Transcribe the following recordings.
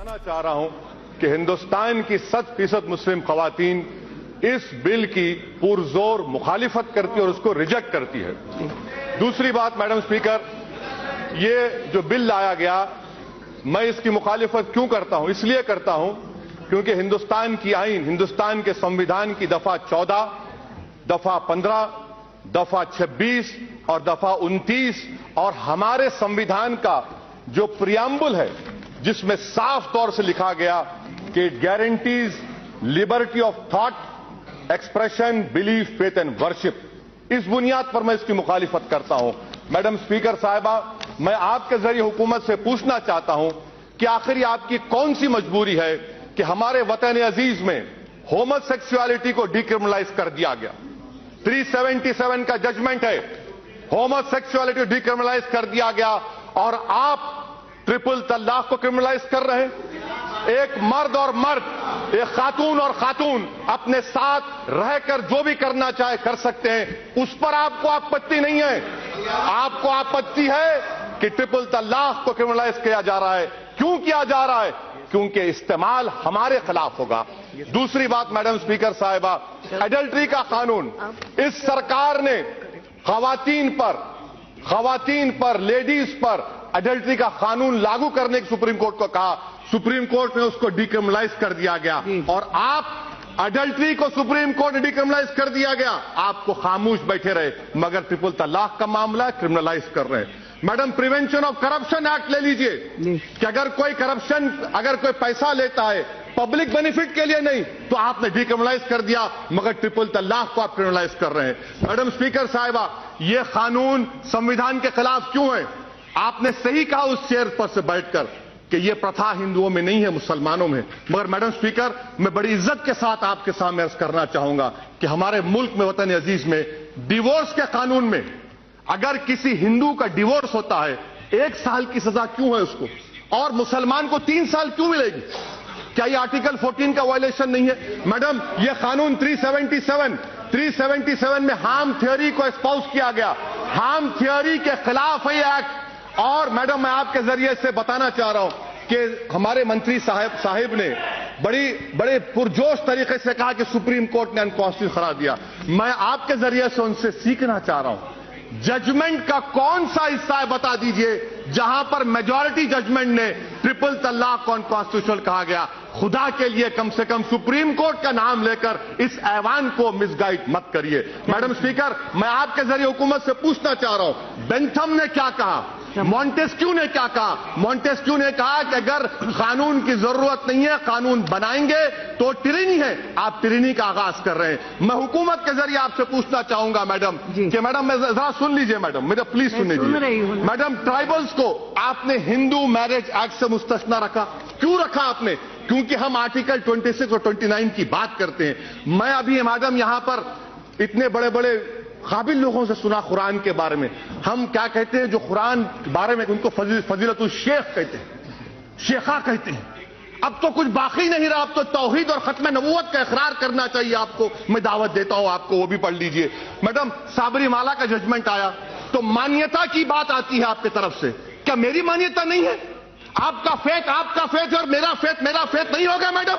बताना चाह रहा हूं कि हिंदुस्तान की 100% मुस्लिम खवातीन इस बिल की पुरजोर मुखालिफत करती है और उसको रिजेक्ट करती है। दूसरी बात मैडम स्पीकर, ये जो बिल लाया गया, मैं इसकी मुखालिफत क्यों करता हूं? इसलिए करता हूं क्योंकि हिंदुस्तान की आईन, हिंदुस्तान के संविधान की दफा 14, दफा 15, दफा 26 और दफा 29 और हमारे संविधान का जो प्रियम्बल है जिसमें साफ तौर से लिखा गया कि it guarantees liberty of thought, expression, belief, faith and worship, इस बुनियाद पर मैं इसकी मुखालिफत करता हूं। मैडम स्पीकर साहिबा, मैं आपके जरिए हुकूमत से पूछना चाहता हूं कि आखिर आपकी कौन सी मजबूरी है कि हमारे वतन अजीज में होमोसेक्सुअलिटी को डिक्रिमिनलाइज कर दिया गया। 377 का जजमेंट है, होमोसेक्सुअलिटी डिक्रिमिनलाइज कर दिया गया और आप ट्रिपल तलाक को क्रिमिनलाइज कर रहे हैं। एक मर्द और मर्द, एक खातून और खातून अपने साथ रहकर जो भी करना चाहे कर सकते हैं, उस पर आपको आपत्ति नहीं है। आपको आपत्ति है कि ट्रिपल तलाक को क्रिमिनलाइज किया जा रहा है। क्यों किया जा रहा है? क्योंकि इस्तेमाल हमारे खिलाफ होगा। दूसरी बात मैडम स्पीकर साहिबा, एडल्ट्री का कानून, इस सरकार ने खवातीन पर, लेडीज पर एडल्ट्री का कानून लागू करने की सुप्रीम कोर्ट को कहा। सुप्रीम कोर्ट ने उसको डिक्रिमिनलाइज कर दिया गया और आप एडल्ट्री को सुप्रीम कोर्ट ने डिक्रिमिनलाइज कर दिया गया, आपको खामोश बैठे रहे, मगर ट्रिपल तलाक का मामला क्रिमिनलाइज कर रहे हैं। Madam, prevention of corruption act ले लीजिए कि अगर कोई पैसा लेता है पब्लिक बेनिफिट के लिए नहीं तो आपने डिक्रिमिनलाइज कर दिया, मगर ट्रिपल तलाक को आप क्रिमिनलाइज कर रहे हैं। मैडम स्पीकर साहिबा, यह कानून संविधान के खिलाफ क्यों है? आपने सही कहा उस चेयर पर से बैठकर कि यह प्रथा हिंदुओं में नहीं है, मुसलमानों में। मगर मैडम स्पीकर, मैं बड़ी इज्जत के साथ आपके सामने अर्ज करना चाहूंगा कि हमारे मुल्क में, वतन अजीज में, डिवोर्स के कानून में अगर किसी हिंदू का डिवोर्स होता है 1 साल की सजा क्यों है उसको, और मुसलमान को 3 साल क्यों मिलेगी? क्या यह आर्टिकल 14 का वायलेशन नहीं है? मैडम, यह कानून 377 में हार्म थ्योरी को एस्पाउस किया गया, हार्म थ्योरी के खिलाफ है यह एक्ट। और मैडम, मैं आपके जरिए से बताना चाह रहा हूं कि हमारे मंत्री साहिब ने बड़े पुरजोश तरीके से कहा कि सुप्रीम कोर्ट ने अनकॉन्स्टिट्यूशनल करार दिया। मैं आपके जरिए से उनसे सीखना चाह रहा हूं, जजमेंट का कौन सा हिस्सा है बता दीजिए जहां पर मेजॉरिटी जजमेंट ने ट्रिपल तलाक को अनकॉन्स्टिट्यूशनल कहा गया। खुदा के लिए कम से कम सुप्रीम कोर्ट का नाम लेकर इस ऐवान को मिसगाइड मत करिए। मैडम स्पीकर, मैं आपके जरिए हुकूमत से पूछना चाह रहा हूं, बेंथम ने क्या कहा, मॉन्टेस्क्यू ने क्या कहा? मॉन्टेस्क्यू ने कहा कि अगर कानून की जरूरत नहीं है, कानून बनाएंगे तो टिरनी है। आप टिरनी का आगाज कर रहे हैं। मैं हुकूमत के जरिए आपसे पूछना चाहूंगा मैडम कि मैडम, मैं जरा सुन लीजिए मैडम, मेरा प्लीज सुन लीजिए मैडम। ट्राइबल्स को आपने हिंदू मैरिज एक्ट से मुस्तस्ना रखा। क्यों रखा आपने? क्योंकि हम आर्टिकल 26 और 29 की बात करते हैं। मैं अभी मैडम यहां पर इतने बड़े बड़े काबिल लोगों से सुना कुरान के बारे में। हम क्या कहते हैं, जो कुरान के बारे में उनको फजीलतुल शेख कहते हैं, शेखा कहते हैं। अब तो कुछ बाकी नहीं रहा, अब तो तौहीद और खत्म नबूवत का इकरार करना चाहिए आपको। मैं दावत देता हूं आपको, वो भी पढ़ लीजिए। मैडम, साबरीमाला का जजमेंट आया तो मान्यता की बात आती है आपकी तरफ से। क्या मेरी मान्यता नहीं है? आपका फेथ और मेरा फेथ नहीं होगा मैडम?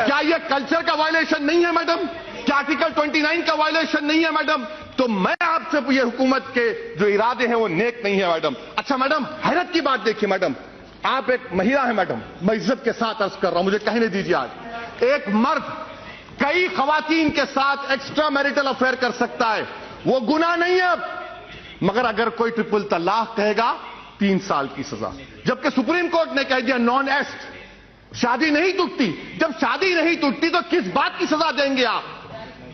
क्या यह कल्चर का वायलेशन नहीं है मैडम? क्या आर्टिकल 29 का वायलेशन नहीं है मैडम? तो मैं आपसे ये हुकूमत के जो इरादे हैं वो नेक नहीं है मैडम। अच्छा मैडम, हैरत की बात देखिए मैडम, आप एक महिला है मैडम, मैं इज्जत के साथ अर्ज कर रहा हूं, मुझे कहने दीजिए। आज एक मर्द कई खवातीन के साथ एक्स्ट्रा मैरिटल अफेयर कर सकता है, वो गुनाह नहीं है अब। मगर अगर कोई ट्रिपल तलाक कहेगा 3 साल की सजा, जबकि सुप्रीम कोर्ट ने कह दिया नॉन एस्ट, शादी नहीं टूटती। जब शादी नहीं टूटती तो किस बात की सजा देंगे आप?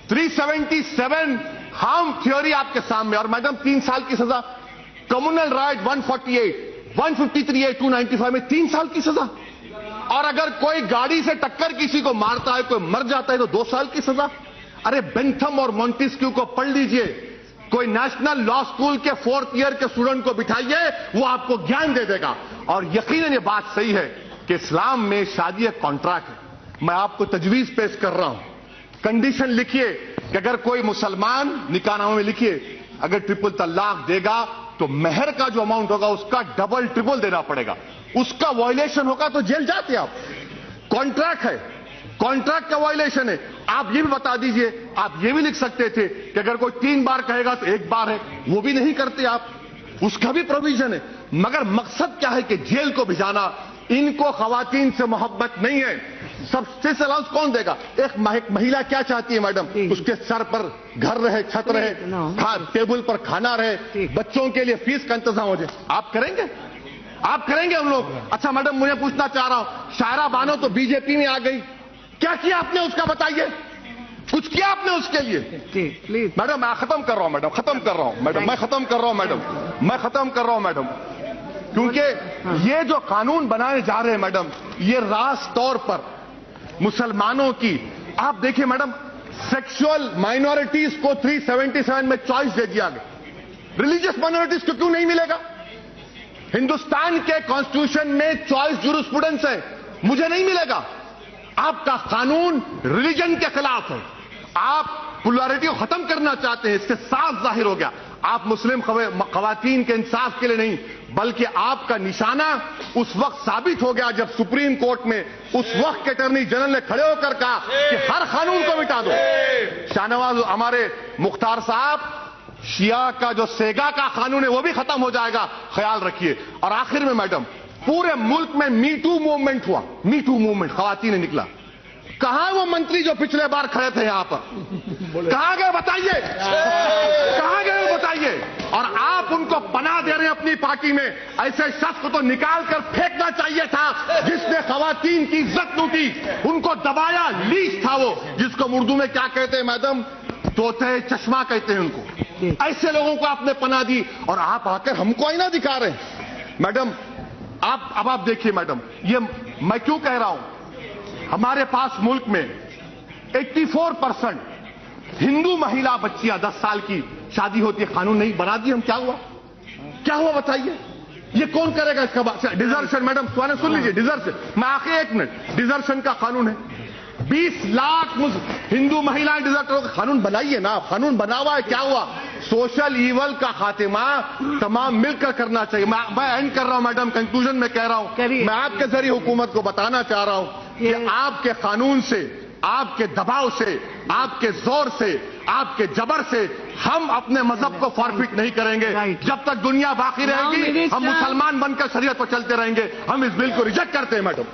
377 हार्म थ्योरी आपके सामने, और मैडम 3 साल की सजा। कम्युनल राइट 148, 153A, 295 में 3 साल की सजा। और अगर कोई गाड़ी से टक्कर किसी को मारता है, कोई मर जाता है तो 2 साल की सजा। अरे बेंथम और मॉन्टेस्क्यू को पढ़ लीजिए, कोई नेशनल लॉ स्कूल के 4th ईयर के स्टूडेंट को बिठाइए, वो आपको ज्ञान दे देगा। और यकीनन ये बात सही है कि इस्लाम में शादी एक कॉन्ट्रैक्ट है। मैं आपको तजवीज पेश कर रहा हूं, कंडीशन लिखिए कि अगर कोई मुसलमान, निकाहनामे में लिखिए, अगर ट्रिपल तलाक देगा तो मेहर का जो अमाउंट होगा उसका डबल ट्रिपल देना पड़ेगा। उसका वायलेशन होगा तो जेल जाते आप। कॉन्ट्रैक्ट है, कॉन्ट्रैक्ट का वायलेशन है। आप ये भी बता दीजिए, आप ये भी लिख सकते थे कि अगर कोई 3 बार कहेगा तो 1 बार है, वो भी नहीं करते आप, उसका भी प्रोविजन है। मगर मकसद क्या है कि जेल को भिजाना। इनको खवातीन से मोहब्बत नहीं है। सबसे अलाउंस कौन देगा? एक महिला क्या चाहती है मैडम? उसके सर पर घर रहे, छत रहे, टेबल पर खाना रहे, बच्चों के लिए फीस का इंतजाम हो जाए। आप करेंगे? आप करेंगे हम लोग? अच्छा मैडम, मुझे पूछना चाह रहा हूं, शायरा बानो तो बीजेपी में आ गई, क्या किया आपने उसका बताइए? कुछ किया आपने उसके लिए? प्लीज मैडम, मैं खत्म कर रहा हूं मैडम, खत्म कर रहा हूं मैडम, मैं खत्म कर रहा हूं मैडम, मैं खत्म कर रहा हूं मैडम। क्योंकि ये जो कानून बनाए जा रहे हैं मैडम, ये रास तौर पर मुसलमानों की, आप देखिए मैडम, सेक्सुअल माइनॉरिटीज को 377 में चॉइस दे दिया गया, रिलीजियस माइनॉरिटीज को क्यों नहीं मिलेगा? हिंदुस्तान के कॉन्स्टिट्यूशन में चॉइस जूरिस्प्रूडेंस है, मुझे नहीं मिलेगा। आपका कानून रिलीजन के खिलाफ है। आप प्लुरलिटी को खत्म करना चाहते हैं, इससे साफ जाहिर हो गया। आप मुस्लिम खवातीन के इंसाफ के लिए नहीं, बल्कि आपका निशाना उस वक्त साबित हो गया जब सुप्रीम कोर्ट में उस वक्त के अटॉर्नी जनरल ने खड़े होकर कहा कि हर कानून को मिटा दो। शाहनवाज, हमारे मुख्तार साहब, शिया का जो सेगा का कानून है वो भी खत्म हो जाएगा, ख्याल रखिए। और आखिर में मैडम, पूरे मुल्क में मी टू मूवमेंट हुआ, मी टू मूवमेंट, खवातीन ने निकला। कहां वो मंत्री जो पिछले बार खड़े थे यहां पर? कहां गए बताइए? कहां गए बताइए? और आप उनको पनाह दे रहे हैं अपनी पार्टी में। ऐसे शख्स को तो निकाल कर फेंकना चाहिए था जिसने खवातीन की इज्जत लूटी, उनको दबाया, लीच था वो, जिसको उर्दू में क्या कहते हैं मैडम? तोते चश्मा कहते हैं उनको। ऐसे लोगों को आपने पनाह दी और आप आकर हमको आईना दिखा रहे हैं। मैडम, अब आप देखिए मैडम, ये मैं क्यों कह रहा हूं, हमारे पास मुल्क में 84% हिंदू महिला बच्चियां 10 साल की शादी होती है, कानून नहीं बना दी हम। क्या हुआ? क्या हुआ बताइए? ये कौन करेगा इसका? डिजर्शन मैडम, सुन लीजिए, डिजर्शन, मैं आखिर 1 मिनट, डिजर्शन का कानून है, 20 लाख हिंदू महिलाएं डिजर्टर का कानून बनाइए ना, कानून बना हुआ है। क्या हुआ? सोशल ईवल का खात्मा तमाम मिलकर करना चाहिए। मैं एंड कर रहा हूं मैडम, कंक्लूजन में कह रहा हूं, मैं आपके जरिए हुकूमत को बताना चाह रहा हूं कि आपके कानून से, आपके दबाव से, आपके जोर से, आपके जबर से हम अपने मजहब को फॉरफिट नहीं करेंगे। जब तक दुनिया बाकी रहेगी हम मुसलमान बनकर शरीयत पर चलते रहेंगे। हम इस बिल को रिजेक्ट करते हैं मैडम।